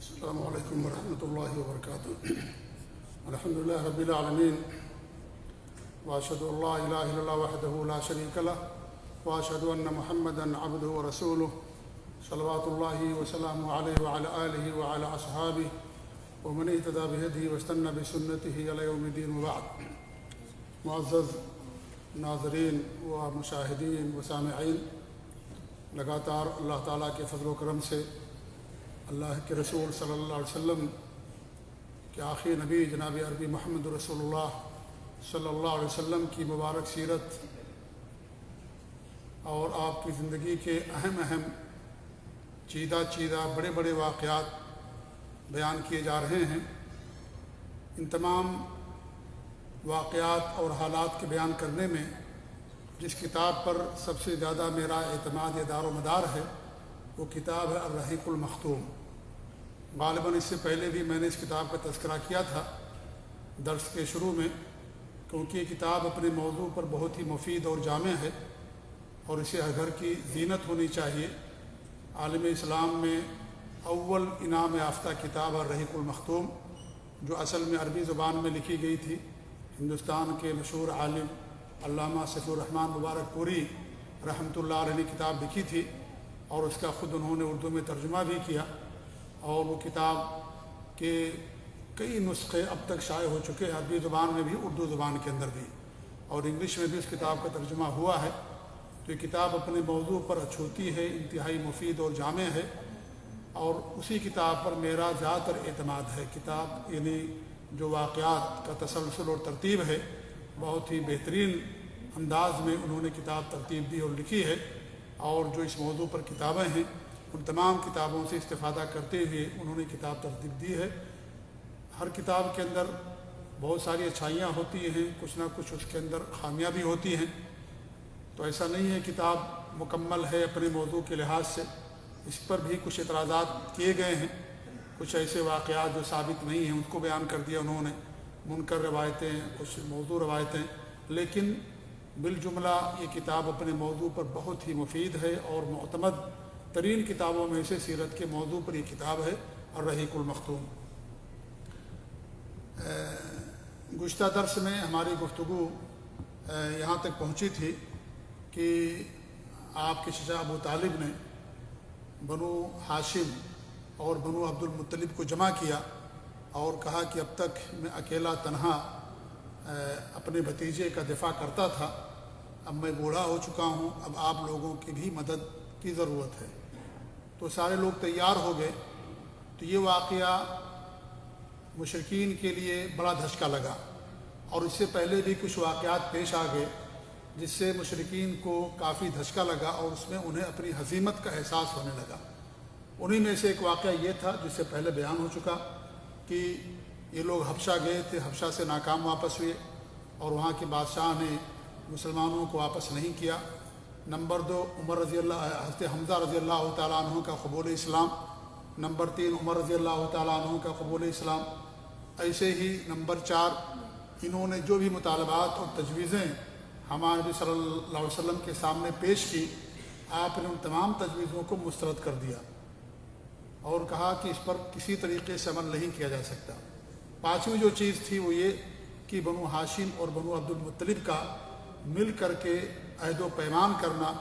السلام علیکم ورحمۃ اللہ وبرکاتہ۔ الحمدللہ رب العالمین، واشهد ان لا الہ الا اللہ وحدہ لا شریک لہ، واشهد ان محمدا عبدہ ورسولہ، صلوات اللہ وسلامہ علیہ وعلی آلہ وعلی اصحابہ ومن اہتدی بہدیہ واستنى بسنتہ الی یوم الدین، وبعد۔ معزز ناظرین و مشاہدین و سامعین، لگاتار اللہ تعالیٰ کے فضل و کرم سے اللہ کے رسول صلی اللہ علیہ وسلم کے آخری نبی جناب عربی محمد رسول اللہ صلی اللہ علیہ وسلم کی مبارک سیرت اور آپ کی زندگی کے اہم چیدہ بڑے بڑے واقعات بیان کیے جا رہے ہیں۔ ان تمام واقعات اور حالات کے بیان کرنے میں جس کتاب پر سب سے زیادہ میرا اعتماد دار و مدار ہے وہ کتاب ہے الرحیق المختوم۔ غالباً اس سے پہلے بھی میں نے اس کتاب کا تذکرہ کیا تھا درس کے شروع میں، کیونکہ یہ کتاب اپنے موضوع پر بہت ہی مفید اور جامع ہے اور اسے ہر گھر کی زینت ہونی چاہیے۔ عالم اسلام میں اول انعام یافتہ کتاب الرحیق المختوم، جو اصل میں عربی زبان میں لکھی گئی تھی، ہندوستان کے مشہور عالم علامہ صفی الرحمن مبارک پوری رحمۃ اللہ علیہ نے کتاب لکھی تھی اور اس کا خود انہوں نے اردو میں ترجمہ بھی کیا، اور وہ کتاب کے کئی نسخے اب تک شائع ہو چکے ہیں، عربی زبان میں بھی، اردو زبان کے اندر بھی، اور انگلش میں بھی اس کتاب کا ترجمہ ہوا ہے۔ تو یہ کتاب اپنے موضوع پر اچھوتی ہے، انتہائی مفید اور جامع ہے، اور اسی کتاب پر میرا زیادہ تر اعتماد ہے۔ کتاب یعنی جو واقعات کا تسلسل اور ترتیب ہے، بہت ہی بہترین انداز میں انہوں نے کتاب ترتیب دی اور لکھی ہے، اور جو اس موضوع پر کتابیں ہیں ان تمام کتابوں سے استفادہ کرتے ہوئے انہوں نے کتاب ترتیب دی ہے۔ ہر کتاب کے اندر بہت ساری اچھائیاں ہوتی ہیں، کچھ نہ کچھ اس کے اندر خامیاں بھی ہوتی ہیں، تو ایسا نہیں ہے کتاب مکمل ہے اپنے موضوع کے لحاظ سے۔ اس پر بھی کچھ اعتراضات کیے گئے ہیں، کچھ ایسے واقعات جو ثابت نہیں ہیں ان کو بیان کر دیا انہوں نے، منکر روایتیں، کچھ موضوع روایتیں، لیکن بالجملہ یہ کتاب اپنے موضوع پر بہت ہی مفید ہے اور معتمد ترین کتابوں میں سے سیرت کے موضوع پر یہ کتاب ہے الرحیق المختوم۔ گزشتہ درس میں ہماری گفتگو یہاں تک پہنچی تھی کہ آپ کے چچا ابو طالب نے بنو ہاشم اور بنو عبد المطلب کو جمع کیا اور کہا کہ اب تک میں اکیلا تنہا اپنے بھتیجے کا دفاع کرتا تھا، اب میں بوڑھا ہو چکا ہوں، اب آپ لوگوں کی بھی مدد کی ضرورت ہے۔ تو سارے لوگ تیار ہو گئے۔ تو یہ واقعہ مشرکین کے لیے بڑا دھچکا لگا، اور اس سے پہلے بھی کچھ واقعات پیش آ گئے جس سے مشرکین کو کافی دھچکا لگا اور اس میں انہیں اپنی ہزیمت کا احساس ہونے لگا۔ انہی میں سے ایک واقعہ یہ تھا جس سے پہلے بیان ہو چکا کہ یہ لوگ حبشہ گئے تھے، حبشہ سے ناکام واپس ہوئے اور وہاں کے بادشاہ نے مسلمانوں کو واپس نہیں کیا۔ نمبر 2 حضرت حمزہ رضی اللہ تعالیٰ عنہ کا قبول اسلام۔ نمبر 3 عمر رضی اللہ تعالیٰ عنہ کا قبول اسلام۔ ایسے ہی نمبر 4 انہوں نے جو بھی مطالبات اور تجویزیں ہمارے نبی صلی اللہ علیہ وسلم کے سامنے پیش کی، آپ نے ان تمام تجویزوں کو مسترد کر دیا اور کہا کہ اس پر کسی طریقے سے عمل نہیں کیا جا سکتا۔ 5ویں جو چیز تھی وہ یہ کہ بنو ہاشم اور بنو عبد المطلب کا مل کر کے عہد و پیمان کرنا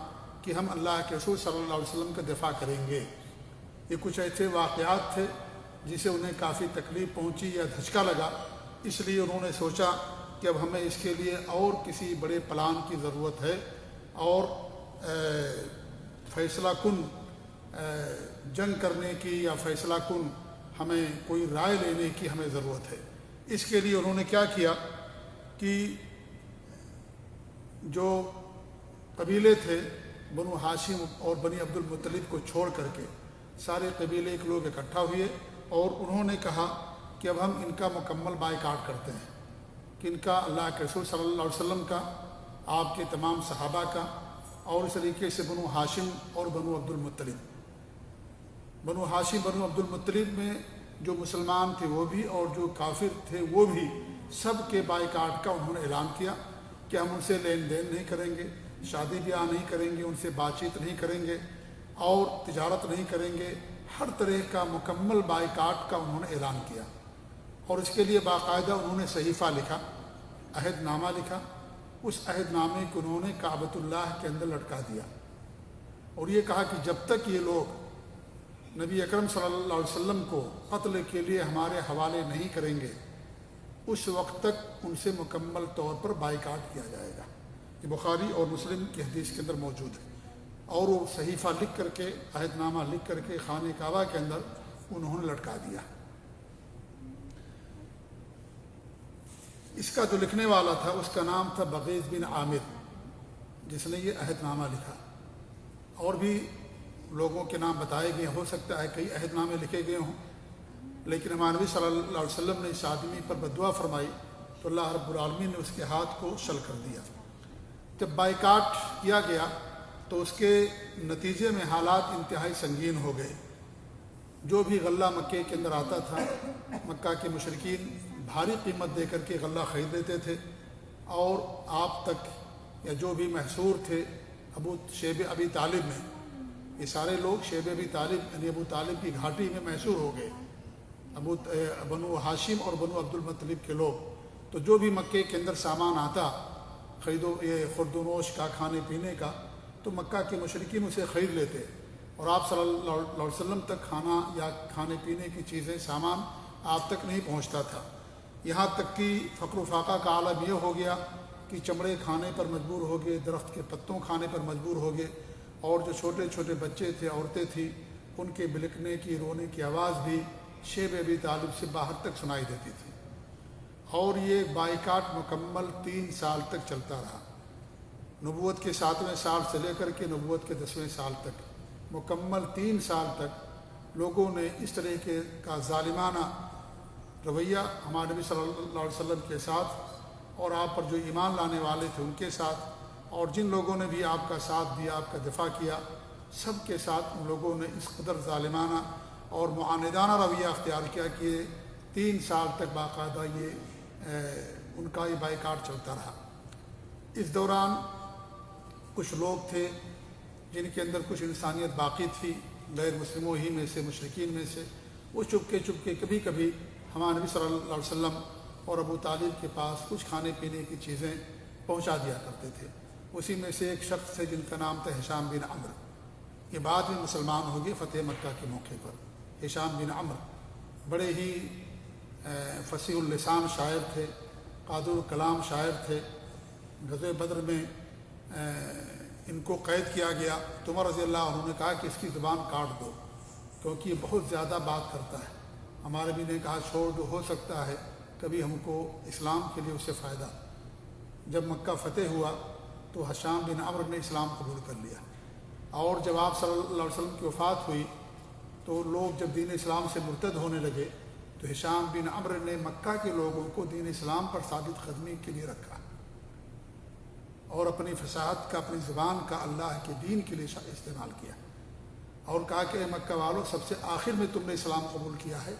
کہ ہم اللہ کے رسول صلی اللہ علیہ وسلم کا دفاع کریں گے۔ یہ کچھ ایسے واقعات تھے جسے انہیں کافی تکلیف پہنچی یا دھچکا لگا، اس لیے انہوں نے سوچا کہ اب ہمیں اس کے لیے اور کسی بڑے پلان کی ضرورت ہے اور فیصلہ کن جنگ کرنے کی یا فیصلہ کن ہمیں کوئی رائے لینے کی ہمیں ضرورت ہے۔ اس کے لیے انہوں نے کیا کیا کہ جو قبیلے تھے بنو ہاشم اور بنی عبد المطلب کو چھوڑ کر کے سارے قبیلے کے لوگ اکٹھا ہوئے اور انہوں نے کہا کہ اب ہم ان کا مکمل بائیکاٹ کرتے ہیں، کہ ان کا اللہ کے رسول صلی اللہ علیہ وسلم کا، آپ کے تمام صحابہ کا، اور اس طریقے سے بنو ہاشم اور بنو عبد المطلب، بنو ہاشم بنو عبد المطلب میں جو مسلمان تھے وہ بھی اور جو کافر تھے وہ بھی، سب کے بائیکاٹ کا انہوں نے اعلان کیا کہ ہم ان سے لین دین نہیں کریں گے، شادی بیاہ نہیں کریں گے، ان سے بات چیت نہیں کریں گے اور تجارت نہیں کریں گے، ہر طرح کا مکمل بائیکاٹ کا انہوں نے اعلان کیا، اور اس کے لیے باقاعدہ انہوں نے صحیفہ لکھا، عہد نامہ لکھا۔ اس عہد نامے کو انہوں نے کعبۃ اللہ کے اندر لٹکا دیا، اور یہ کہا کہ جب تک یہ لوگ نبی اکرم صلی اللہ علیہ وسلم کو قتل کے لیے ہمارے حوالے نہیں کریں گے، اس وقت تک ان سے مکمل طور پر بائیکاٹ کیا جائے گا۔ یہ بخاری اور مسلم کی حدیث کے اندر موجود ہے، اور وہ صحیفہ لکھ کر کے، عہد نامہ لکھ کر کے خانہ کعبہ کے اندر انہوں نے لٹکا دیا۔ اس کا جو لکھنے والا تھا اس کا نام تھا بغیض بن عامر، جس نے یہ عہد نامہ لکھا۔ اور بھی لوگوں کے نام بتائے گئے، ہو سکتا ہے کئی عہد نامے لکھے گئے ہوں، لیکن ہمارے نبی صلی اللہ علیہ وسلم نے اس آدمی پر بددعا فرمائی تو اللہ رب العالمین نے اس کے ہاتھ کو شل کر دیا۔ جب بائیکاٹ کیا گیا تو اس کے نتیجے میں حالات انتہائی سنگین ہو گئے۔ جو بھی غلہ مکے کے اندر آتا تھا، مکہ کے مشرکین بھاری قیمت دے کر کے غلہ خرید لیتے تھے، اور آپ تک یا جو بھی محصور تھے شیب ابی طالب میں، یہ سارے لوگ شیب ابی طالب یعنی ابو طالب کی گھاٹی میں محصور ہو گئے، بنو ہاشم اور بنو عبد المطلب کے لوگ۔ تو جو بھی مکے کے اندر سامان آتا یہ خورد و نوش کا، کھانے پینے کا، تو مکہ کے مشرکین اسے خرید لیتے، اور آپ صلی اللہ علیہ وسلم تک کھانا یا کھانے پینے کی چیزیں، سامان آپ تک نہیں پہنچتا تھا۔ یہاں تک کہ فقر و فاقہ کا عالم یہ ہو گیا کہ چمڑے کھانے پر مجبور ہو گئے، درخت کے پتوں کھانے پر مجبور ہو گئے، اور جو چھوٹے چھوٹے بچے تھے، عورتیں تھیں، ان کے بلکنے کی، رونے کی آواز بھی شیب ابی طالب سے باہر تک سنائی دیتی تھی۔ اور یہ بائیکاٹ مکمل 3 سال تک چلتا رہا، نبوت کے 7ویں سال سے لے کر کے نبوت کے 10ویں سال تک، مکمل 3 سال تک لوگوں نے اس طرح کا ظالمانہ رویہ ہمارے نبی صلی اللہ علیہ وسلم کے ساتھ، اور آپ پر جو ایمان لانے والے تھے ان کے ساتھ، اور جن لوگوں نے بھی آپ کا ساتھ دیا، آپ کا دفاع کیا، سب کے ساتھ ان لوگوں نے اس قدر ظالمانہ اور معاندانہ رویہ اختیار کیا کہ 3 سال تک باقاعدہ ان کا یہ بائیکاٹ چلتا رہا۔ اس دوران کچھ لوگ تھے جن کے اندر کچھ انسانیت باقی تھی، غیر مسلموں ہی میں سے، مشرکین میں سے، وہ چپکے چپکے کبھی کبھی ہمارے نبی صلی اللہ علیہ وسلم اور ابو طالب کے پاس کچھ کھانے پینے کی چیزیں پہنچا دیا کرتے تھے۔ اسی میں سے ایک شخص تھے جن کا نام تھا ہشام بن عمرو، یہ بعد میں مسلمان ہو گئے فتح مکہ کے موقع پر۔ ہشام بن عمرو بڑے ہی فصیح اللسان شاعر تھے، قادر الکلام شاعر تھے۔ غزوہ بدر میں ان کو قید کیا گیا تو عمر رضی اللہ عنہ نے کہا کہ اس کی زبان کاٹ دو، کیونکہ یہ بہت زیادہ بات کرتا ہے۔ ہمارے بھی نے کہا چھوڑ دو، ہو سکتا ہے کبھی ہم کو اسلام کے لیے اس سے فائدہ۔ جب مکہ فتح ہوا تو ہشام بن عمرو نے اسلام قبول کر لیا، اور جب آپ صلی اللہ علیہ وسلم کی وفات ہوئی تو لوگ جب دین اسلام سے مرتد ہونے لگے تو ہشام بن عمرو نے مکہ کے لوگوں کو دین اسلام پر ثابت قدمی کے لیے رکھا، اور اپنی فصاحت کا، اپنی زبان کا اللہ کے دین کے لیے استعمال کیا، اور کہا کہ اے مکہ والوں، سب سے آخر میں تم نے اسلام قبول کیا ہے،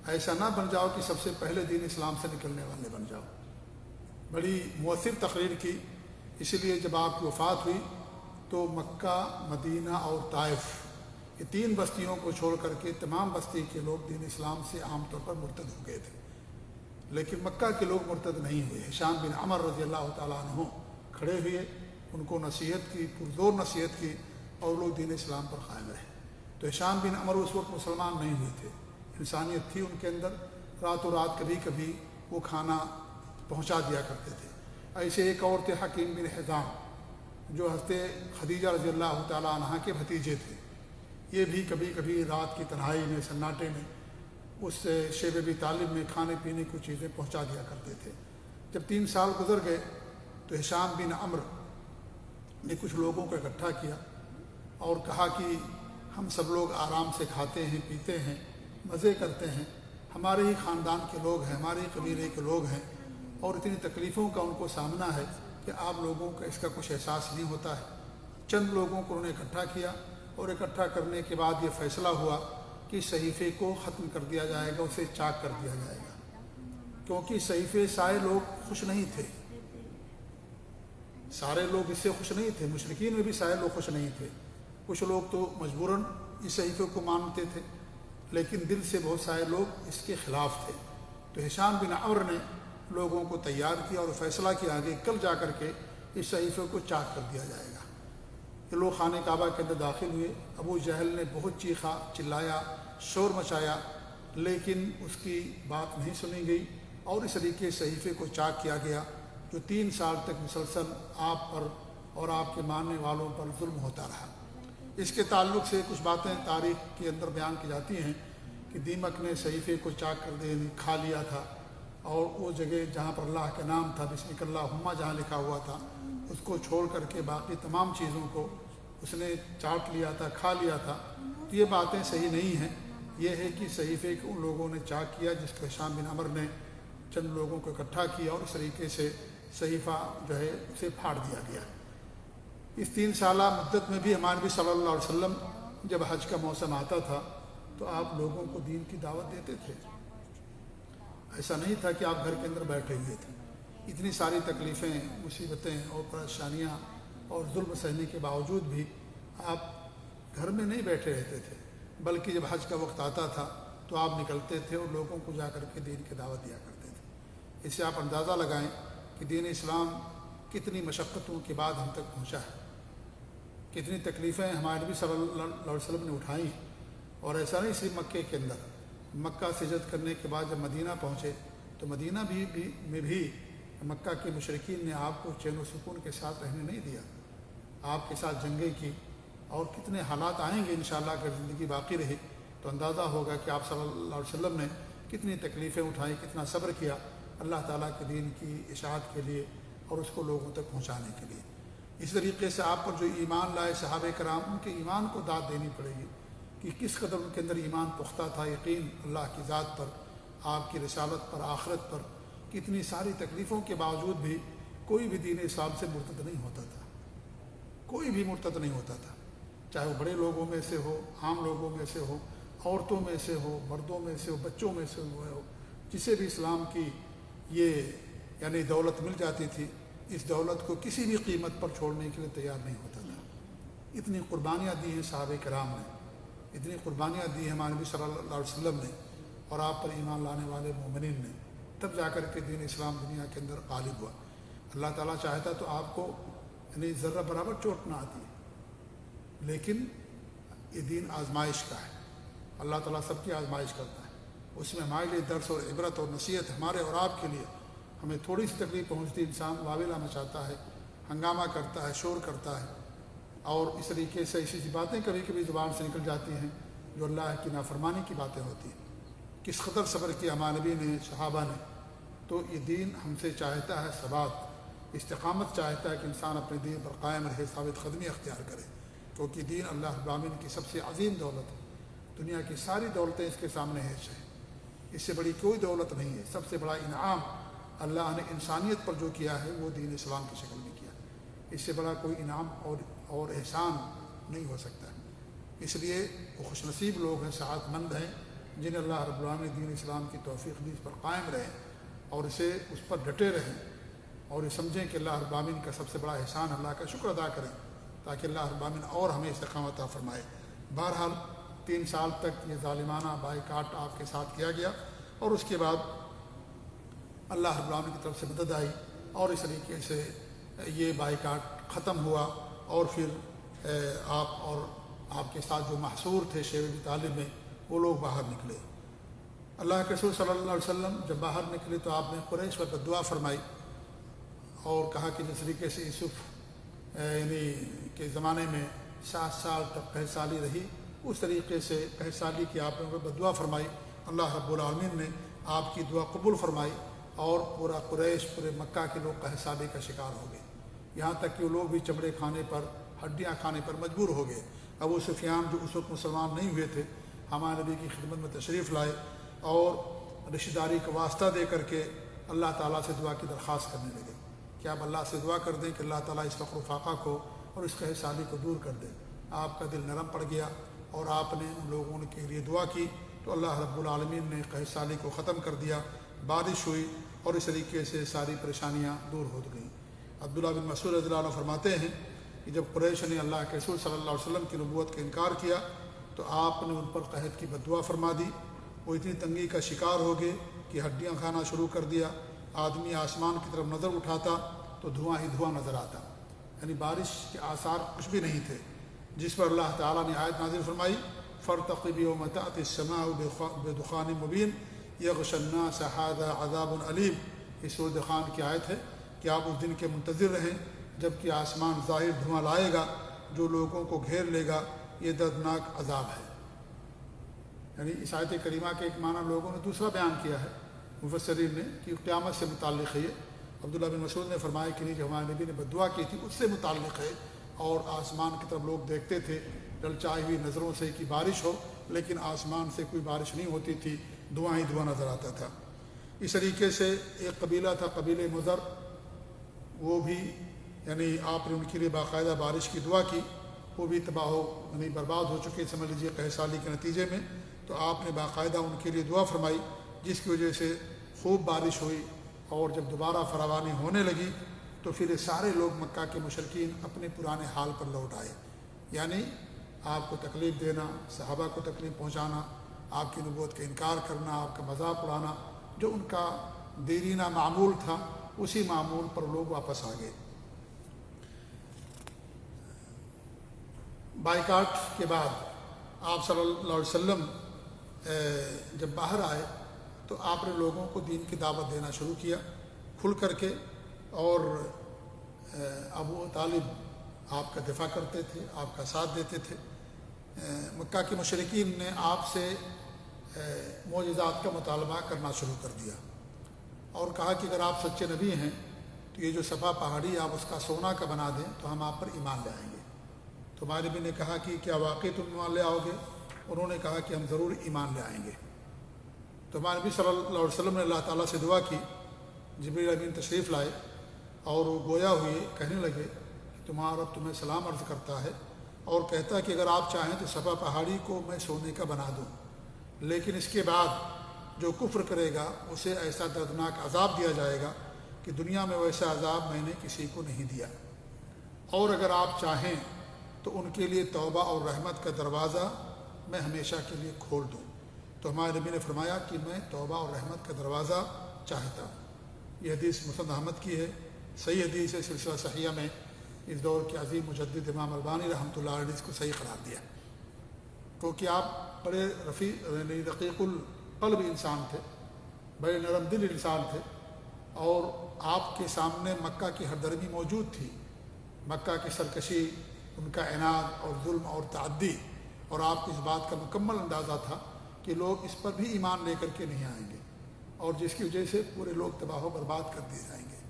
ایسا نہ بن جاؤ کہ سب سے پہلے دین اسلام سے نکلنے والے بن جاؤ۔ بڑی مؤثر تقریر کی۔ اسی لیے جب آپ کی وفات ہوئی تو مکہ، مدینہ اور طائف، یہ 3 بستیوں کو چھوڑ کر کے تمام بستی کے لوگ دین اسلام سے عام طور پر مرتد ہو گئے تھے، لیکن مکہ کے لوگ مرتد نہیں ہوئے۔ ہشام بن عمر رضی اللہ تعالیٰ عنہ کھڑے ہوئے، ان کو نصیحت کی، پرزور نصیحت کی، اور لوگ دین اسلام پر قائم رہے۔ تو ہشام بن عمر اس وقت مسلمان نہیں ہوئے تھے، انسانیت تھی ان کے اندر، راتوں رات کبھی کبھی وہ کھانا پہنچا دیا کرتے تھے۔ ایسے ایک اور تھے حکیم بن حزام، جو حضرت خدیجہ رضی اللہ تعالیٰ عنہ کے بھتیجے تھے، یہ بھی کبھی کبھی رات کی تنہائی میں، سناٹے میں، اس شیب ابی طالب میں کھانے پینے کی چیزیں پہنچا دیا کرتے تھے۔ جب 3 سال گزر گئے تو ہشام بن عمرو نے کچھ لوگوں کو اکٹھا کیا اور کہا کہ ہم سب لوگ آرام سے کھاتے ہیں، پیتے ہیں، مزے کرتے ہیں، ہمارے ہی خاندان کے لوگ ہیں، ہمارے ہی قبیلے کے لوگ ہیں، اور اتنی تکلیفوں کا ان کو سامنا ہے کہ آپ لوگوں کا اس کا کچھ احساس نہیں ہوتا ہے۔ چند لوگوں کو انہوں نے اکٹھا کیا، اور اکٹھا کرنے کے بعد یہ فیصلہ ہوا کہ صحیفے کو ختم کر دیا جائے گا، اسے چاک کر دیا جائے گا، کیونکہ صحیفے سارے لوگ خوش نہیں تھے، سارے لوگ اس سے خوش نہیں تھے، مشرکین میں بھی سارے لوگ خوش نہیں تھے، کچھ لوگ تو مجبوراً اس صحیفے کو مانتے تھے، لیکن دل سے بہت سارے لوگ اس کے خلاف تھے۔ تو ہشام بن عمرو نے لوگوں کو تیار کیا اور فیصلہ کیا کہ کل جا کر کے اس صحیفے کو چاک کر دیا جائے گا۔ یہ لوگ خانہ کعبہ کے اندر داخل ہوئے۔ ابو جہل نے بہت چیخا، چلایا، شور مچایا، لیکن اس کی بات نہیں سنی گئی اور اس طریقے صحیفے کو چاک کیا گیا، جو 3 سال تک مسلسل آپ پر اور آپ کے ماننے والوں پر ظلم ہوتا رہا۔ اس کے تعلق سے کچھ باتیں تاریخ کے اندر بیان کی جاتی ہیں کہ دیمک نے صحیفے کو چاک کر کھا لیا تھا، اور وہ جگہ جہاں پر اللہ کا نام تھا، بسمک اللہم جہاں لکھا ہوا تھا، اس کو چھوڑ کر کے باقی تمام چیزوں کو اس نے چاٹ لیا تھا، کھا لیا تھا۔ تو یہ باتیں صحیح نہیں ہیں۔ یہ ہے کہ صحیفے کو ان لوگوں نے چاک کیا، جس کو ہشام بن عمرو نے چند لوگوں کو اکٹھا کیا اور اس طریقے سے صحیفہ جو ہے اسے پھاڑ دیا گیا۔ اس 3 سالہ مدت میں بھی ہمارے نبی صلی اللہ علیہ وسلم جب حج کا موسم آتا تھا تو آپ لوگوں کو دین کی دعوت دیتے تھے۔ ایسا نہیں تھا کہ آپ گھر کے اندر بیٹھے ہوئے تھے۔ اتنی ساری تکلیفیں، مصیبتیں اور پریشانیاں اور ظلم سہنے کے باوجود بھی آپ گھر میں نہیں بیٹھے رہتے تھے، بلکہ جب حج کا وقت آتا تھا تو آپ نکلتے تھے اور لوگوں کو جا کر کے دین کی دعوت دیا کرتے تھے۔ اس سے آپ اندازہ لگائیں کہ دین اسلام کتنی مشقتوں کے بعد ہم تک پہنچا ہے، کتنی تکلیفیں ہمارے نبی صلی اللہ علیہ وسلم نے اٹھائی ہیں۔ اور ایسا نہیں صرف مکے کے اندر، مکہ سے ہجرت کرنے کے بعد جب مدینہ پہنچے تو مدینہ میں بھی مکہ کے مشرکین نے آپ کو چین و سکون کے ساتھ رہنے نہیں دیا، آپ کے ساتھ جنگیں کی، اور کتنے حالات آئیں گے انشاءاللہ اگر زندگی باقی رہی تو اندازہ ہوگا کہ آپ صلی اللہ علیہ وسلم نے کتنی تکلیفیں اٹھائیں، کتنا صبر کیا اللہ تعالیٰ کے دین کی اشاعت کے لیے اور اس کو لوگوں تک پہنچانے کے لیے۔ اس طریقے سے آپ پر جو ایمان لائے صحابہ کرام، ان کے ایمان کو داد دینی پڑے گی کہ کس قدر ان کے اندر ایمان پختہ تھا، یقین اللہ کی ذات پر، آپ کی رسالت پر، آخرت پر۔ کتنی ساری تکلیفوں کے باوجود بھی کوئی بھی دین اسلام سے مرتد نہیں ہوتا تھا، کوئی بھی مرتد نہیں ہوتا تھا، چاہے وہ بڑے لوگوں میں سے ہو، عام لوگوں میں سے ہو، عورتوں میں سے ہو، مردوں میں سے ہو، بچوں میں سے ہو، جسے بھی اسلام کی یہ یعنی دولت مل جاتی تھی، اس دولت کو کسی بھی قیمت پر چھوڑنے کے لیے تیار نہیں ہوتا تھا۔ اتنی قربانیاں دی ہیں صحابہ کرام نے، اتنی قربانیاں دی ہیں ہمارے نبی صلی اللہ علیہ وسلم نے اور آپ پر ایمان لانے والے مومنین نے، تب جا کر کے دین اسلام دنیا کے اندر غالب ہوا۔ اللہ تعالیٰ چاہتا تو آپ کو یعنی ذرہ برابر چوٹ نہ آتی، لیکن یہ دین آزمائش کا ہے، اللہ تعالیٰ سب کی آزمائش کرتا ہے۔ اس میں ہمارے لیے درس اور عبرت اور نصیحت، ہمارے اور آپ کے لیے۔ ہمیں تھوڑی سی تکلیف پہنچتی، انسان واویلا مچاتا ہے، ہنگامہ کرتا ہے، شور کرتا ہے، اور اس طریقے سے ایسی باتیں کبھی کبھی زبان سے نکل جاتی ہیں جو اللہ کی نافرمانی کی باتیں ہوتی ہیں۔ کس قدر صبر کیا ہمارے نبی نے، صحابہ نے۔ تو یہ دین ہم سے چاہتا ہے ثبات، استقامت چاہتا ہے کہ انسان اپنے دین پر قائم رہے، ثابت قدمی اختیار کرے، کیونکہ دین اللہ رب العالمین کی سب سے عظیم دولت ہے۔ دنیا کی ساری دولتیں اس کے سامنے ہیچ ہیں، اس سے بڑی کوئی دولت نہیں ہے۔ سب سے بڑا انعام اللہ نے انسانیت پر جو کیا ہے وہ دین اسلام کی شکل میں کیا، اس سے بڑا کوئی انعام اور احسان نہیں ہو سکتا۔ اس لیے وہ خوش نصیب لوگ ہیں، سعادت مند ہیں جنہیں اللہ رب العالمین نے دین اسلام کی توفیق دی، اس پر قائم رہیں اور اسے اس پر ڈٹے رہیں، اور یہ سمجھیں کہ اللہ رب العالمین کا سب سے بڑا احسان، اللہ کا شکر ادا کریں تاکہ اللہ رب العالمین اور ہمیں استقامت عطا فرمائے۔ بہرحال 3 سال تک یہ ظالمانہ بائیکاٹ آپ کے ساتھ کیا گیا، اور اس کے بعد اللہ رب العالمین کی طرف سے مدد آئی اور اس طریقے سے یہ بائیکاٹ ختم ہوا، اور پھر آپ اور آپ کے ساتھ جو محصور تھے شیب ابی طالب میں، وہ لوگ باہر نکلے۔ اللہ کے رسول صلی اللہ علیہ وسلم جب باہر نکلے تو آپ نے قریش پر دعا فرمائی اور کہا کہ جس طریقے سے یوسف یعنی کے زمانے میں 7 سال تک قحط سالی رہی، اس طریقے سے قحط سالی کی آپ نے دعا فرمائی۔ اللہ رب العالمین نے آپ کی دعا قبول فرمائی، اور پورا قریش، پورے مکہ کے لوگ قحط سالی کا شکار ہو گئے، یہاں تک کہ وہ لوگ بھی چمڑے کھانے پر، ہڈیاں کھانے پر مجبور ہو گئے۔ ابو سفیان جو اس وقت مسلمان نہیں ہوئے تھے، ہمارے نبی کی خدمت میں تشریف لائے اور رشتہ داری کا واسطہ دے کر کے اللہ تعالیٰ سے دعا کی درخواست کرنے لگے کہ آپ اللہ سے دعا کر دیں کہ اللہ تعالیٰ اس فقر و فاقہ کو اور اس قحط سالی کو دور کر دے۔ آپ کا دل نرم پڑ گیا اور آپ نے ان لوگوں کے لیے دعا کی تو اللہ رب العالمین نے قحط سالی کو ختم کر دیا، بارش ہوئی اور اس طریقے سے ساری پریشانیاں دور ہو گئیں۔ عبداللہ بن مسعود رضی اللہ عنہ فرماتے ہیں کہ جب قریش نے اللہ کے رسول صلی اللہ علیہ وسلم کی نبوت کا انکار کیا تو آپ نے ان پر قحط کی بد دعا فرما دی. وہ اتنی تنگی کا شکار ہو گئے کہ ہڈیاں کھانا شروع کر دیا. آدمی آسمان کی طرف نظر اٹھاتا تو دھواں ہی دھواں نظر آتا، یعنی بارش کے آثار کچھ بھی نہیں تھے. جس پر اللہ تعالیٰ نے آیت نازل فرمائی فارتقب یوم تأتی السماء بدخان مبین یغشی الناس ھذا عذاب علیم. اس سورۃ دخان کی آیت ہے کہ آپ اس دن کے منتظر رہیں جب کہ آسمان ظاہر دھواں لائے گا جو لوگوں کو گھیر لے گا، یہ دردناک عذاب ہے. یعنی اس آیت کریمہ کے ایک معنی لوگوں نے دوسرا بیان کیا ہے مفسرین نے کہ قیامت سے متعلق ہے. یہ عبداللہ بن مسعود نے فرمایا کہ نہیں، جو ہمارے نبی نے بد دعا کی تھی اس سے متعلق ہے. اور آسمان کی طرف لوگ دیکھتے تھے للچائی ہوئی نظروں سے کہ بارش ہو، لیکن آسمان سے کوئی بارش نہیں ہوتی تھی، دھواں ہی دھواں نظر آتا تھا. اس طریقے سے ایک قبیلہ تھا قبیلہ مضر، وہ بھی یعنی آپ نے ان کے لیے باقاعدہ بارش کی دعا کی. وہ بھی تباہ یعنی برباد ہو چکے سمجھ لیجیے قحط سالی کے نتیجے میں. تو آپ نے باقاعدہ ان کے لیے دعا فرمائی جس کی وجہ سے خوب بارش ہوئی. اور جب دوبارہ فراوانی ہونے لگی تو پھر یہ سارے لوگ مکہ کے مشرکین اپنے پرانے حال پر لوٹ آئے. یعنی آپ کو تکلیف دینا، صحابہ کو تکلیف پہنچانا، آپ کی نبوت کا انکار کرنا، آپ کا مذاق اڑانا، جو ان کا دیرینہ معمول تھا اسی معمول پر لوگ واپس آ گئے. بائیکاٹ کے بعد آپ صلی اللہ علیہ وسلم جب باہر آئے تو آپ نے لوگوں کو دین کی دعوت دینا شروع کیا کھل کر کے. اور ابو طالب آپ کا دفاع کرتے تھے، آپ کا ساتھ دیتے تھے. مکہ کے مشرکین نے آپ سے معجزات کا مطالبہ کرنا شروع کر دیا اور کہا کہ اگر آپ سچے نبی ہیں تو یہ جو صفا پہاڑی آپ اس کا سونا کا بنا دیں تو ہم آپ پر ایمان لے آئیں گے. تو ہمارے نبی نے کہا کہ کیا واقعی تم ایمان لے آؤ گے؟ انہوں نے کہا کہ ہم ضرور ایمان لے آئیں گے. تو ہمارے نبی صلی اللہ علیہ وسلم نے اللہ تعالیٰ سے دعا کی. جبریل امین تشریف لائے اور وہ گویا ہوئے، کہنے لگے کہ تمہارا رب تمہیں سلام عرض کرتا ہے اور کہتا ہے کہ اگر آپ چاہیں تو صفا پہاڑی کو میں سونے کا بنا دوں، لیکن اس کے بعد جو کفر کرے گا اسے ایسا دردناک عذاب دیا جائے گا کہ دنیا میں ویسا عذاب میں نے کسی کو نہیں دیا. اور اگر آپ چاہیں تو ان کے لیے توبہ اور رحمت کا دروازہ میں ہمیشہ کے لیے کھول دوں. تو ہمارے نبی نے فرمایا کہ میں توبہ اور رحمت کا دروازہ چاہتا ہوں. یہ حدیث مسند احمد کی ہے، صحیح حدیث ہے. سلسلہ صحیحہ میں اس دور کے عظیم مجدد امام البانی رحمۃ اللہ علیہ اس کو صحیح قرار دیا، کیونکہ آپ بڑے رقیق القلب انسان تھے، بڑے نرم دل انسان تھے. اور آپ کے سامنے مکہ کی ہردرمی موجود تھی، مکہ کی سرکشی، ان کا عناد اور ظلم اور تعدی، اور آپ کو اس بات کا مکمل اندازہ تھا کہ لوگ اس پر بھی ایمان لے کر کے نہیں آئیں گے اور جس کی وجہ سے پورے لوگ تباہ و برباد کر دیے جائیں گے.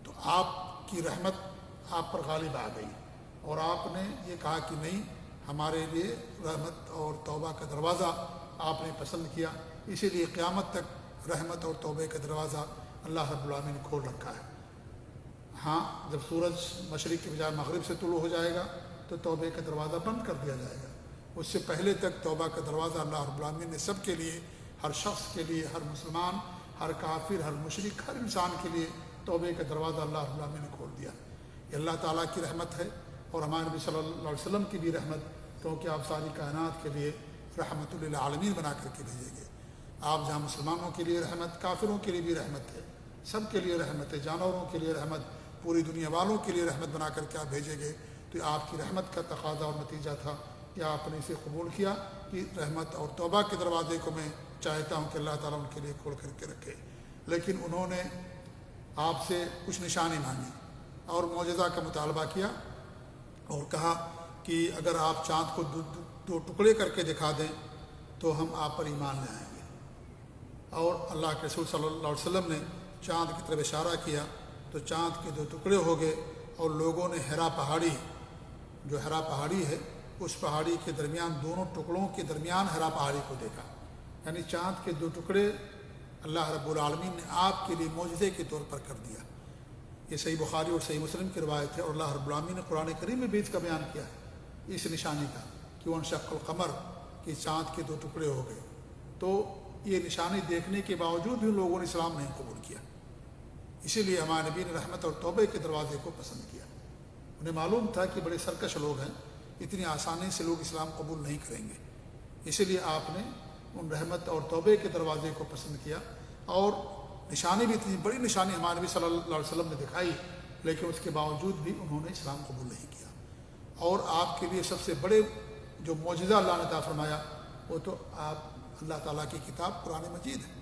تو آپ کی رحمت آپ پر غالب آ گئی اور آپ نے یہ کہا کہ نہیں، ہمارے لیے رحمت اور توبہ کا دروازہ آپ نے پسند کیا. اسی لیے قیامت تک رحمت اور توبہ کا دروازہ اللہ رب العالمین نے کھول رکھا ہے. ہاں، جب سورج مشرق کے بجائے مغرب سے طلوع ہو جائے گا تو توبہ کا دروازہ بند کر دیا جائے گا. اس سے پہلے تک توبہ کا دروازہ اللہ رب العالمین نے سب کے لیے، ہر شخص کے لیے، ہر مسلمان، ہر کافر، ہر مشرک، ہر انسان کے لیے توبہ کا دروازہ اللہ رب العالمین نے کھول دیا. یہ اللہ تعالیٰ کی رحمت ہے اور ہمارے نبی صلی اللہ علیہ وسلم کی بھی رحمت، کیونکہ آپ ساری کائنات کے لیے رحمت للعالمین بنا کر کے بھیجے گئے. آپ جہاں مسلمانوں کے لیے رحمت، کافروں کے لیے بھی رحمت ہے، سب کے لیے رحمت ہے، جانوروں کے لیے رحمت، پوری دنیا والوں کے لیے رحمت بنا کر کے آپ بھیجے گئے. تو یہ آپ کی رحمت کا تقاضا اور نتیجہ تھا کہ آپ نے اسے قبول کیا کہ رحمت اور توبہ کے دروازے کو میں چاہتا ہوں کہ اللہ تعالیٰ ان کے لیے کھول کر کے رکھے. لیکن انہوں نے آپ سے کچھ نشانی مانگی اور معجزہ کا مطالبہ کیا اور کہا کہ اگر آپ چاند کو دو ٹکڑے کر کے دکھا دیں تو ہم آپ پر ایمان لے آئیں گے. اور اللہ کے رسول صلی اللہ علیہ وسلم نے چاند کی طرف اشارہ کیا تو چاند کے 2 ٹکڑے ہو گئے اور لوگوں نے حرا پہاڑی، جو حرا پہاڑی ہے، اس پہاڑی کے درمیان، دونوں ٹکڑوں کے درمیان حرا پہاڑی کو دیکھا. یعنی چاند کے 2 ٹکڑے اللہ رب العالمین نے آپ کے لیے معجزے کے طور پر کر دیا. یہ صحیح بخاری اور صحیح مسلم کی روایت ہے اور اللہ رب العالمین نے قرآن کریم میں بھی اس کا بیان کیا ہے، اس نشانی کا کہ وانشق القمر، کہ چاند کے 2 ٹکڑے ہو گئے. تو یہ نشانی دیکھنے کے باوجود بھی لوگوں نے اسلام نہیں قبول کیا. اسی لیے ہمارے نبی نے رحمت اور توبہ کے دروازے کو پسند کیا. انہیں معلوم تھا کہ بڑے سرکش لوگ ہیں، اتنی آسانی سے لوگ اسلام قبول نہیں کریں گے، اسی لیے آپ نے ان رحمت اور توبے کے دروازے کو پسند کیا، اور نشانی بھی تھی، بڑی نشانی ہمارے نبی صلی اللہ علیہ وسلم نے دکھائی، لیکن اس کے باوجود بھی انہوں نے اسلام قبول نہیں کیا۔ اور آپ کے لیے سب سے بڑے جو معجزہ اللہ نے عطا فرمایا وہ تو آپ اللہ تعالیٰ کی کتاب قرآن مجید ہے،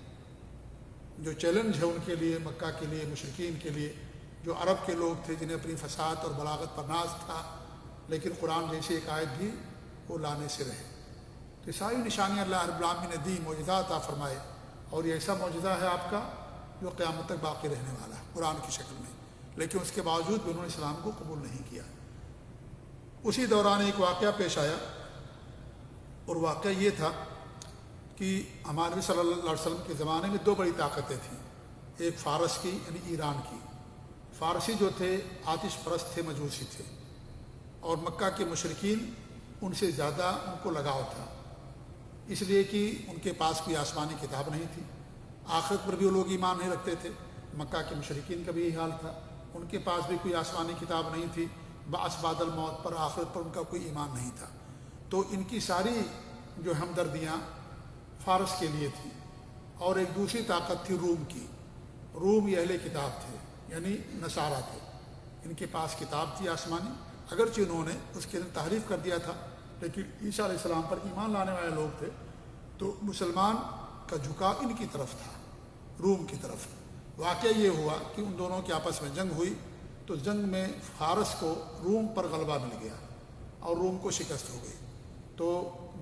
جو چیلنج ہے ان کے لیے، مکہ کے لیے، مشرکین کے لیے، جو عرب کے لوگ تھے جنہیں اپنی فصاحت اور بلاغت پر ناز تھا، لیکن قرآن جیسی ایک آیت بھی وہ لانے سے رہے۔ تو ساری نشانیاں اللہ رب العالمین نے دی، معجزات عطا فرمائے، اور یہ ایسا معجزہ ہے آپ کا جو قیامت تک باقی رہنے والا ہے قرآن کی شکل میں، لیکن اس کے باوجود بھی انہوں نے اسلام کو قبول نہیں کیا۔ اسی دوران ایک واقعہ پیش آیا، اور واقعہ یہ تھا کہ ہمارے نبی صلی اللہ علیہ وسلم کے زمانے میں دو بڑی طاقتیں تھیں، ایک فارس کی یعنی ایران کی۔ فارسی جو تھے آتش پرست تھے، مجوسی تھے، اور مکہ کے مشرکین ان سے زیادہ ان کو لگاؤ تھا، اس لیے کہ ان کے پاس کوئی آسمانی کتاب نہیں تھی، آخرت پر بھی وہ لوگ ایمان نہیں رکھتے تھے۔ مکہ کے مشرکین کا بھی یہی حال تھا، ان کے پاس بھی کوئی آسمانی کتاب نہیں تھی، بعث بعد الموت پر، آخرت پر ان کا کوئی ایمان نہیں تھا۔ تو ان کی ساری جو ہمدردیاں فارس کے لیے تھی۔ اور ایک دوسری طاقت تھی روم کی۔ روم یہ اہل کتاب تھے، یعنی نصارہ تھے، ان کے پاس کتاب تھی آسمانی، اگرچہ انہوں نے اس کے اندر تحریف کر دیا تھا، لیکن عیسیٰ علیہ السلام پر ایمان لانے والے لوگ تھے، تو مسلمان کا جھکاؤ ان کی طرف تھا، روم کی طرف۔ واقعہ یہ ہوا کہ ان دونوں کی آپس میں جنگ ہوئی، تو جنگ میں فارس کو روم پر غلبہ مل گیا اور روم کو شکست ہو گئی۔ تو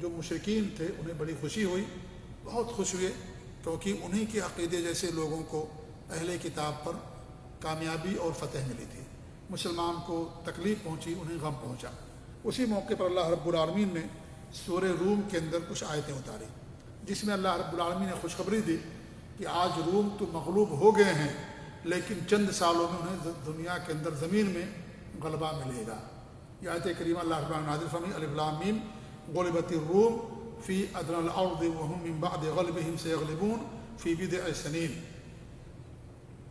جو مشرکین تھے انہیں بڑی خوشی ہوئی، بہت خوش ہوئے، کیونکہ انہی کے عقیدے جیسے لوگوں کو اہل کتاب پر کامیابی اور فتح ملی تھی، مسلمان کو تکلیف پہنچی، انہیں غم پہنچا۔ اسی موقع پر اللہ رب العالمین نے سورہ روم کے اندر کچھ آیتیں اتاری، جس میں اللہ رب العالمین نے خوشخبری دی کہ آج روم تو مغلوب ہو گئے ہیں، لیکن چند سالوں میں انہیں دنیا کے اندر زمین میں غلبہ ملے گا۔ یہ آیت کریمہ اللہ رب العالمین نازل فرمائی، الف لام میم غلبت الروم فی ادنی الارض وهم من بعد غلبهم سیغلبون فی بضع سنین۔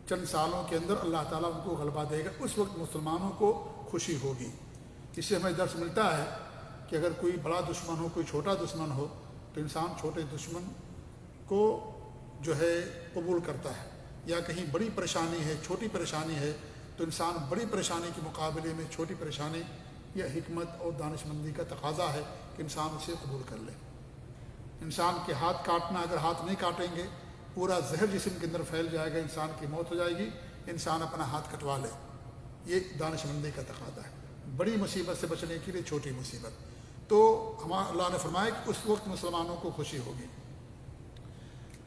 چند سالوں کے اندر اللہ تعالیٰ ان کو غلبہ دے گا، اس وقت مسلمانوں کو خوشی ہوگی۔ اس سے ہمیں درس ملتا ہے کہ اگر کوئی بڑا دشمن ہو، کوئی چھوٹا دشمن ہو، تو انسان چھوٹے دشمن کو جو ہے قبول کرتا ہے، یا کہیں بڑی پریشانی ہے، چھوٹی پریشانی ہے، تو انسان بڑی پریشانی کے مقابلے میں چھوٹی پریشانی یا حکمت اور دانش مندی کا تقاضا ہے کہ انسان اسے قبول کر لے۔ انسان کے ہاتھ کاٹنا، اگر ہاتھ نہیں کاٹیں گے پورا زہر جسم کے اندر پھیل جائے گا، انسان کی موت ہو جائے گی، انسان اپنا ہاتھ کٹوا لے، یہ دانش مندی کا تقاضا ہے۔ بڑی مصیبت سے بچنے کے لیے چھوٹی مصیبت۔ تو اللہ نے فرمایا کہ اس وقت مسلمانوں کو خوشی ہوگی۔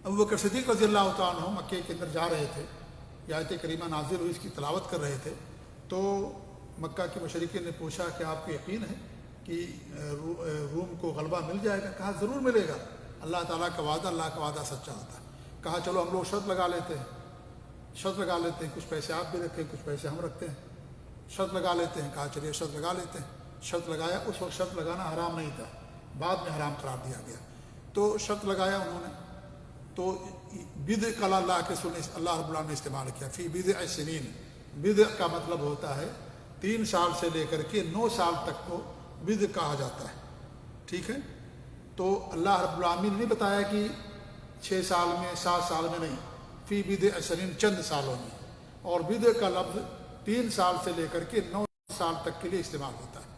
ابوبکر صدیق رضی اللہ تعالیٰ عنہ مکے کے اندر جا رہے تھے، یہ آیت کریمہ نازل ہوئی، اس کی تلاوت کر رہے تھے، تو مکہ کے مشرکین نے پوچھا کہ آپ کو یقین ہے کہ روم کو غلبہ مل جائے گا؟ کہا ضرور ملے گا، اللہ تعالیٰ کا وعدہ، اللہ کا وعدہ سچا ہوتا ہے۔ کہا چلو ہم لوگ شرط لگا لیتے ہیں، کچھ پیسے آپ بھی رکھیں، کچھ پیسے ہم رکھتے ہیں، شرط لگا لیتے ہیں۔ کہا چلیے شرط لگا لیتے ہیں۔ شرط لگایا، اس وقت شرط لگانا حرام نہیں تھا، بعد میں حرام قرار دیا گیا۔ تو شرط لگایا انہوں نے، تو بدع کا اللہ کے سنے اللہ رب العالمین نے استعمال کیا، فی بضع سنین۔ بدع کا مطلب ہوتا ہے 3 سال سے لے کر کے 9 سال تک کو بدع کہا جاتا ہے، ٹھیک ہے؟ تو اللہ رب العالمین نے نہیں بتایا کہ 6 سال میں، 7 سال میں، نہیں، فی بضع سنین، چند سالوں میں۔ اور بدع کا لفظ 3 سال سے لے کر کے 9 سال تک کے لیے استعمال ہوتا ہے۔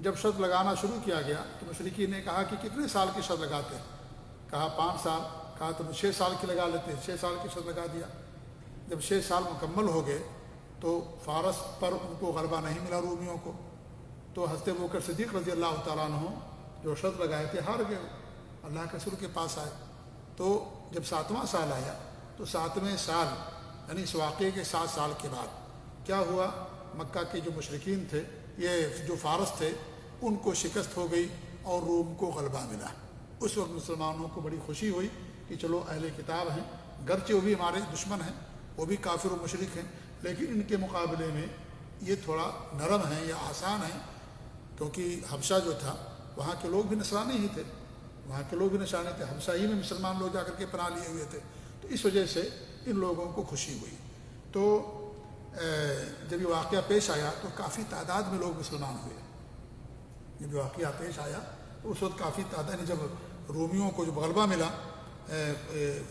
جب شرط لگانا شروع کیا گیا تو مشرکین نے کہا کہ کتنے سال کی شرط لگاتے ہیں؟ کہا 5 سال۔ کہا تم 6 سال کی لگا لیتے ہیں، 6 سال کی شرط لگا دیا۔ جب 6 سال مکمل ہو گئے تو فارس پر ان کو غلبہ نہیں ملا، رومیوں کو، تو حضرت ابوبکر صدیق رضی اللہ تعالیٰ عنہ جو شرط لگائے تھے ہار گئے، اللہ کے رسول کے پاس آئے۔ تو جب 7واں سال آیا تو 7ویں سال یعنی اس واقعے کے 7 سال کے بعد کیا ہوا، مکہ کے جو مشرکین تھے، یہ جو فارس تھے، ان کو شکست ہو گئی اور روم کو غلبہ ملا۔ اس وقت مسلمانوں کو بڑی خوشی ہوئی کہ چلو اہل کتاب ہیں، گرچہ وہ بھی ہمارے دشمن ہیں، وہ بھی کافر و مشرک ہیں، لیکن ان کے مقابلے میں یہ تھوڑا نرم ہیں یا آسان ہیں، کیونکہ حبشہ جو تھا وہاں کے لوگ بھی نصرانی ہی تھے، حبشہ ہی میں مسلمان لوگ جا کر کے پناہ لیے ہوئے تھے، تو اس وجہ سے ان لوگوں کو خوشی ہوئی۔ تو جب یہ واقعہ پیش آیا تو کافی تعداد میں لوگ مسلمان ہوئے۔ جب یہ واقعہ پیش آیا اس وقت کافی تعداد، جب رومیوں کو جو غلبہ ملا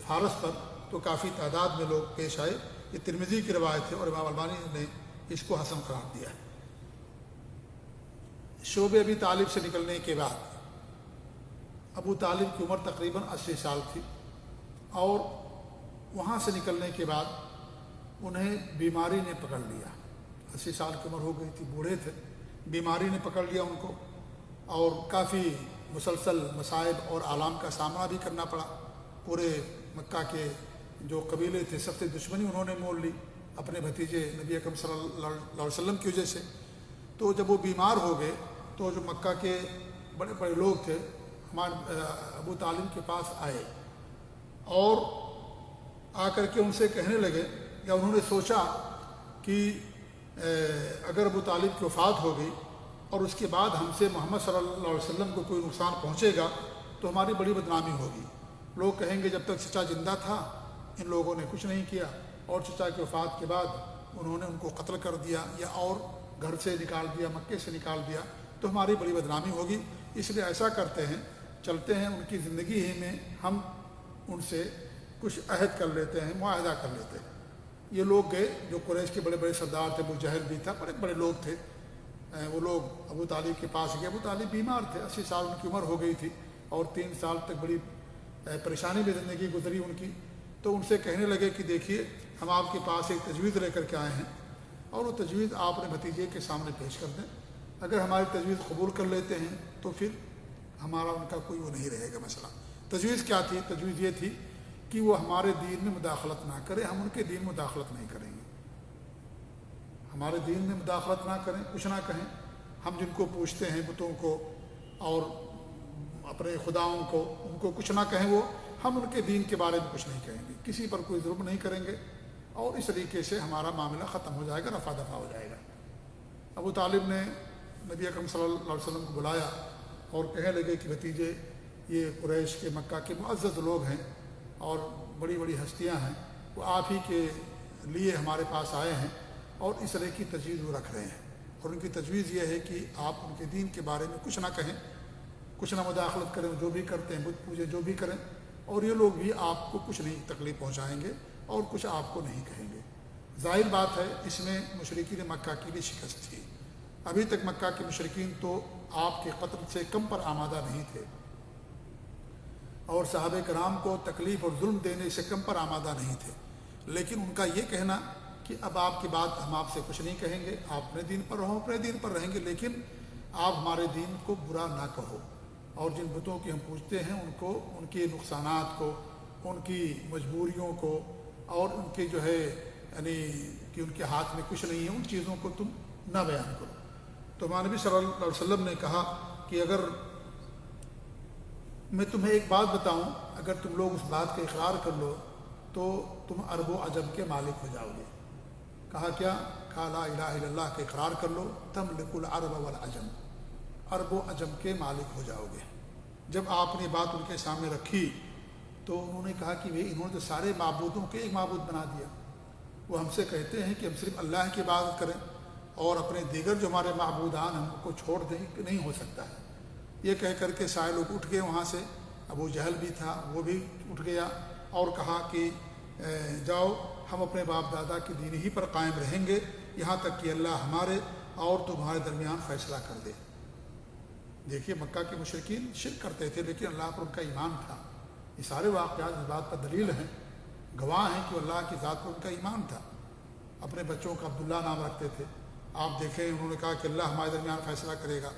فارس پر تو کافی تعداد میں لوگ پیش آئے. یہ ترمذی کی روایت ہے اور امام البانی نے اس کو حسن قرار دیا ہے. شعب ابی طالب سے نکلنے کے بعد ابو طالب کی عمر تقریباً 80 سال تھی، اور وہاں سے نکلنے کے بعد انہیں بیماری نے پکڑ لیا. 80 سال کی عمر ہو گئی تھی، بوڑھے تھے، بیماری نے پکڑ لیا ان کو، اور کافی مسلسل مصائب اور آلام کا سامنا بھی کرنا پڑا. پورے مکہ کے جو قبیلے تھے سب سے دشمنی انہوں نے مول لی اپنے بھتیجے نبی اکرم صلی اللہ علیہ وسلم کی وجہ سے. تو جب وہ بیمار ہو گئے تو جو مکہ کے بڑے بڑے لوگ تھے ہمارے ابو طالب کے پاس آئے، اور آ کر کے ان سے کہنے لگے، یا انہوں نے سوچا کہ اگر ابو طالب کی وفات ہو گئی اور اس کے بعد ہم سے محمد صلی اللہ علیہ وسلم کو کوئی نقصان پہنچے گا تو ہماری بڑی بدنامی ہوگی. لوگ کہیں گے جب تک چچا زندہ تھا ان لوگوں نے کچھ نہیں کیا، اور چچا کی وفات کے بعد انہوں نے ان کو قتل کر دیا یا اور گھر سے نکال دیا، مکے سے نکال دیا، تو ہماری بڑی بدنامی ہوگی. اس لیے ایسا کرتے ہیں، چلتے ہیں ان کی زندگی ہی میں ہم ان سے کچھ عہد کر لیتے ہیں، معاہدہ کر لیتے ہیں. یہ لوگ گئے، جو قریش کے بڑے بڑے سردار تھے، ابو جہل بھی تھا، بڑے بڑے لوگ تھے، وہ لوگ ابو طالب کے پاس گئے. ابو طالب بیمار تھے، 80 سال ان کی عمر ہو گئی تھی، اور 3 سال تک بڑی پریشانی میں زندگی گزری ان کی. تو ان سے کہنے لگے کہ دیکھیے ہم آپ کے پاس ایک تجویز لے کر کے آئے ہیں، اور وہ تجویز آپ نے بھتیجے کے سامنے پیش کر دیں. اگر ہماری تجویز قبول کر لیتے ہیں تو پھر ہمارا ان کا کوئی وہ نہیں رہے گا مسئلہ. تجویز کیا تھی؟ تجویز یہ تھی کہ وہ ہمارے دین میں مداخلت نہ کرے، ہم ان کے دین میں مداخلت نہیں کریں گے. ہمارے دین میں مداخلت نہ کریں، کچھ نہ کہیں. ہم جن کو پوچھتے ہیں بتوں کو اور اپنے خداؤں کو، ان کو کچھ نہ کہیں، وہ ہم ان کے دین کے بارے میں کچھ نہیں کہیں گے، کسی پر کوئی ظلم نہیں کریں گے، اور اس طریقے سے ہمارا معاملہ ختم ہو جائے گا، رفع دفع ہو جائے گا. ابو طالب نے نبی اکرم صلی اللہ علیہ وسلم کو بلایا اور کہنے لگے کہ بھتیجے یہ قریش کے مکہ کے معزز لوگ ہیں اور بڑی بڑی ہستیاں ہیں، وہ آپ ہی کے لیے ہمارے پاس آئے ہیں اور اس طرح کی تجویز وہ رکھ رہے ہیں. اور ان کی تجویز یہ ہے کہ آپ ان کے دین کے بارے میں کچھ نہ کہیں، کچھ نہ مداخلت کریں، جو بھی کرتے ہیں بت پوجے جو بھی کریں، اور یہ لوگ بھی آپ کو کچھ نہیں تکلیف پہنچائیں گے اور کچھ آپ کو نہیں کہیں گے. ظاہر بات ہے اس میں مشرکین مکہ کی بھی شکست تھی. ابھی تک مکہ کے مشرکین تو آپ کے قتل سے کم پر آمادہ نہیں تھے، اور صحابہ کرام کو تکلیف اور ظلم دینے سے کم پر آمادہ نہیں تھے. لیکن ان کا یہ کہنا کہ اب آپ کی بات ہم آپ سے کچھ نہیں کہیں گے، آپ اپنے دین پر رہو، اپنے دین پر رہیں گے، لیکن آپ ہمارے دین کو برا نہ کہو، اور جن بتوں کی ہم پوچھتے ہیں ان کو، ان کے نقصانات کو، ان کی مجبوریوں کو، اور ان کے جو ہے یعنی کہ ان کے ہاتھ میں کچھ نہیں ہے، ان چیزوں کو تم نہ بیان کرو. تو ہمارے نبی صلی اللہ علیہ وسلم نے کہا کہ اگر میں تمہیں ایک بات بتاؤں، اگر تم لوگ اس بات کا اقرار کر لو تو تم عرب و عجم کے مالک ہو جاؤ گے. کہا کیا؟ کہا لا الہ الا اللہ کا اقرار کر لو، تملک العرب والعجم، عرب و عجم کے مالک ہو جاؤ گے. جب آپ نے بات ان کے سامنے رکھی تو انہوں نے کہا کہ بھئی انہوں نے تو سارے معبودوں کے ایک معبود بنا دیا. وہ ہم سے کہتے ہیں کہ ہم صرف اللہ کی عبادت کریں اور اپنے دیگر جو ہمارے معبودان ہم کو چھوڑ دیں، کہ نہیں ہو سکتا ہے. یہ کہہ کر کے سارے لوگ اٹھ گئے وہاں سے. ابو جہل بھی تھا، وہ بھی اٹھ گیا اور کہا کہ جاؤ ہم اپنے باپ دادا کی دین ہی پر قائم رہیں گے یہاں تک کہ اللہ ہمارے اور تمہارے درمیان فیصلہ کر دے. دیکھیے مکہ کے مشرکین شرک کرتے تھے لیکن اللہ پر ان کا ایمان تھا. یہ سارے واقعات اس بات پر دلیل ہیں، گواہ ہیں کہ اللہ کی ذات پر ان کا ایمان تھا. اپنے بچوں کا عبداللہ نام رکھتے تھے. آپ دیکھیں انہوں نے کہا کہ اللہ ہمارے درمیان فیصلہ کرے گا.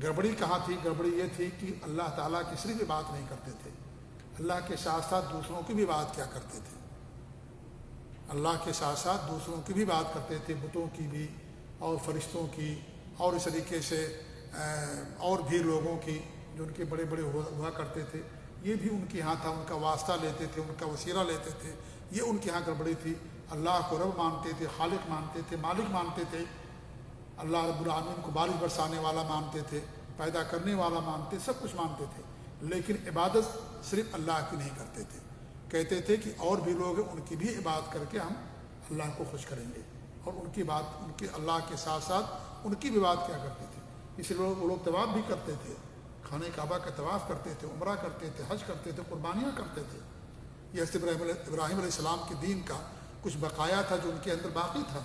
گڑبڑی کہاں تھی؟ گڑبڑی یہ تھی کہ اللہ تعالیٰ کی صرف بھی بات نہیں کرتے تھے، اللہ کے ساتھ ساتھ دوسروں کی بھی بات کیا کرتے تھے. اللہ کے ساتھ ساتھ دوسروں کی بھی بات کرتے تھے، بتوں کی بھی اور فرشتوں کی، اور اس طریقے سے اور بھی لوگوں کی جو ان کے بڑے بڑے ہوا کرتے تھے، یہ بھی ان کے یہاں تھا. ان کا واسطہ لیتے تھے، ان کا وسیلہ لیتے تھے. یہ ان کے یہاں گڑبڑی تھی. اللہ کو رب مانتے تھے، خالق مانتے تھے، مالک مانتے تھے. اللہ رب العالمین کو بارش برسانے والا مانتے تھے، پیدا کرنے والا مانتے، سب کچھ مانتے تھے. لیکن عبادت صرف اللہ کی نہیں کرتے تھے. کہتے تھے کہ اور بھی لوگ ہیں ان کی بھی عبادت کر کے ہم اللہ کو خوش کریں گے، اور ان کی بات، ان کے اللہ کے ساتھ ساتھ ان کی بھی بات کیا کرتے تھے. اس لیے وہ لوگ طواف بھی کرتے تھے، خانہ کعبہ کا طواف کرتے تھے، عمرہ کرتے تھے، حج کرتے تھے، قربانیاں کرتے تھے۔ یہ حضرت ابراہیم علیہ السلام کے دین کا کچھ بقایا تھا جو ان کے اندر باقی تھا،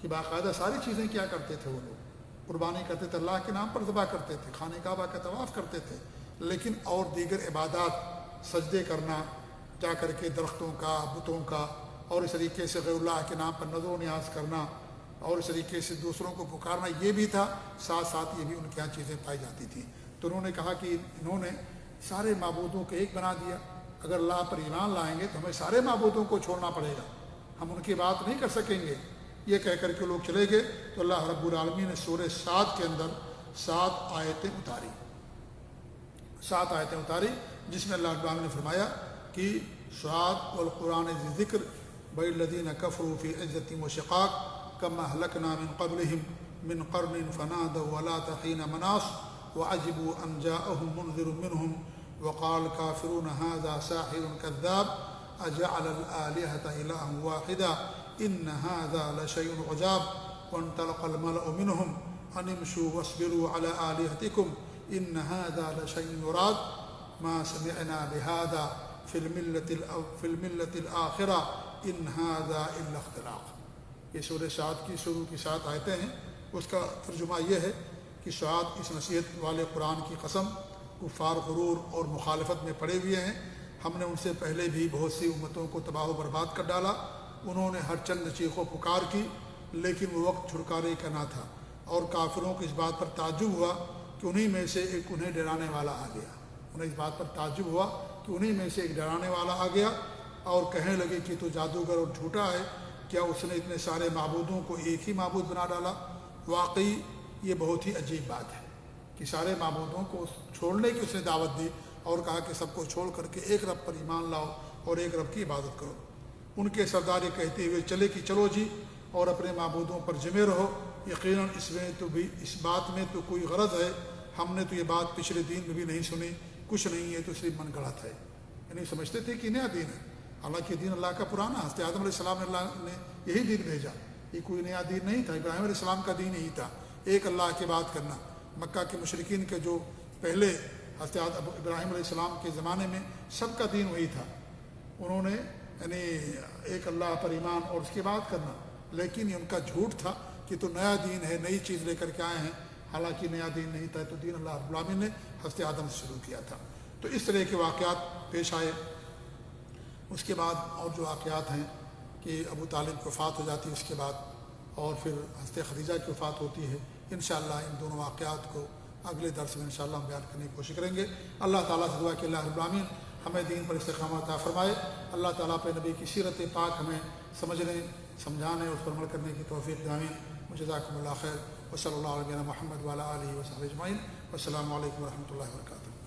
کہ باقاعدہ ساری چیزیں کیا کرتے تھے وہ لوگ، قربانی کرتے تھے، اللہ کے نام پر ذبح کرتے تھے، خانہ کعبہ کا طواف کرتے تھے، لیکن اور دیگر عبادات، سجدے کرنا، جا کر کے درختوں کا، بتوں کا، اور اس طریقے سے غیر اللہ کے نام پر نظر و نیاز کرنا، اور اس طریقے سے دوسروں کو پکارنا، یہ بھی تھا، ساتھ ساتھ یہ بھی ان کے یہاں چیزیں پائی جاتی تھیں۔ تو انہوں نے کہا کہ انہوں نے سارے معبودوں کو ایک بنا دیا، اگر اللہ پر ایمان لائیں گے تو ہمیں سارے معبودوں کو چھوڑنا پڑے گا، ہم ان کی بات نہیں کر سکیں گے۔ یہ کہہ کر کے لوگ چلے گئے تو اللہ رب العالمین نے سورہ صاد کے اندر 7 آیتیں اتاری، 7 آیتیں اتاری، جس میں اللہ رب العالمین نے فرمایا کہ صاد والقرآن ذی ذکر بل الذین کفروا فی عزۃ و شقاق کما اہلکنا من قبلہم من قرن فنادوا ولا حین مناص وعجبوا ان جاءهم منذر منهم وقال الكافرون هذا ساحر كذاب اجعل الآلهة إلها واحدا ان هذا لشيء عجاب وانطلق الملأ منهم ان امشوا واصبروا على آلهتكم ان هذا لشيء يراد ما سمعنا بهذا في الملة الآخرة ان هذا الا اختلاق۔ یہ سورہ صاد کی شروع کی 7 آیتیں ہیں، اس کا ترجمہ یہ ہے کہ صاد اس نصیحت والے قرآن کی قسم کفار غرور اور مخالفت میں پڑے ہوئے ہیں، ہم نے ان سے پہلے بھی بہت سی امتوں کو تباہ و برباد کر ڈالا، انہوں نے ہر چند چیخ و پکار کی لیکن وہ وقت چھٹکارے کا نہ تھا، اور کافروں کو اس بات پر تعجب ہوا کہ انہی میں سے ایک انہیں ڈرانے والا آ گیا، انہیں اس بات پر تعجب ہوا کہ انہی میں سے ایک ڈرانے والا آ گیا، اور کہنے لگے کہ تو جادوگر اور جھوٹا ہے، کیا اس نے اتنے سارے معبودوں کو ایک ہی معبود بنا ڈالا؟ واقعی یہ بہت ہی عجیب بات ہے کہ سارے معبودوں کو چھوڑنے کی اس نے دعوت دی اور کہا کہ سب کو چھوڑ کر کے ایک رب پر ایمان لاؤ اور ایک رب کی عبادت کرو۔ ان کے سردار یہ کہتے ہوئے چلے کہ چلو جی اور اپنے معبودوں پر جمے رہو، یقیناً اس بات میں تو کوئی غرض ہے، ہم نے تو یہ بات پچھلے دین میں بھی نہیں سنی، کچھ نہیں ہے تو صرف من گڑت ہے، یعنی سمجھتے تھے کہ نیا دین ہے، حالانکہ دین اللہ کا پرانا، حضرت آدم علیہ السلام نے اللہ نے یہی دین بھیجا، یہ کوئی نیا دین نہیں تھا، ابراہیم علیہ السلام کا دین یہی تھا، ایک اللہ کی بات کرنا۔ مکہ کے مشرکین کے جو پہلے حضرت ابراہیم علیہ السلام کے زمانے میں سب کا دین وہی تھا، انہوں نے یعنی ایک اللہ پر ایمان اور اس کی بات کرنا، لیکن یہ ان کا جھوٹ تھا کہ تو نیا دین ہے، نئی چیز لے کر کے آئے ہیں، حالانکہ نیا دین نہیں تھا، تو دین اللہ رب العالمین نے حضرت آدم سے شروع کیا تھا۔ تو اس طرح کے واقعات پیش آئے۔ اس کے بعد اور جو واقعات ہیں کہ ابو طالب کی وفات ہو جاتی ہے، اس کے بعد اور پھر حضرت خدیجہ کی وفات ہوتی ہے، انشاءاللہ ان دونوں واقعات کو اگلے درس میں انشاءاللہ ہم بیان کرنے کی کوشش کریں گے۔ اللہ تعالیٰ سے دعا کہ اللہ رب العالمین ہمیں دین پر استقامت عطا فرمائے، اللہ تعالیٰ پہ نبی کی سیرت پاک ہمیں سمجھنے، سمجھانے اور اس پر عمل کرنے کی توفیق دے، آمین۔ جزاکم اللہ خیر، وصلی اللہ علیہ محمد وعلی آلہ وصحبہ اجمعین، والسلام علیکم ورحمۃ اللہ وبرکاتہ۔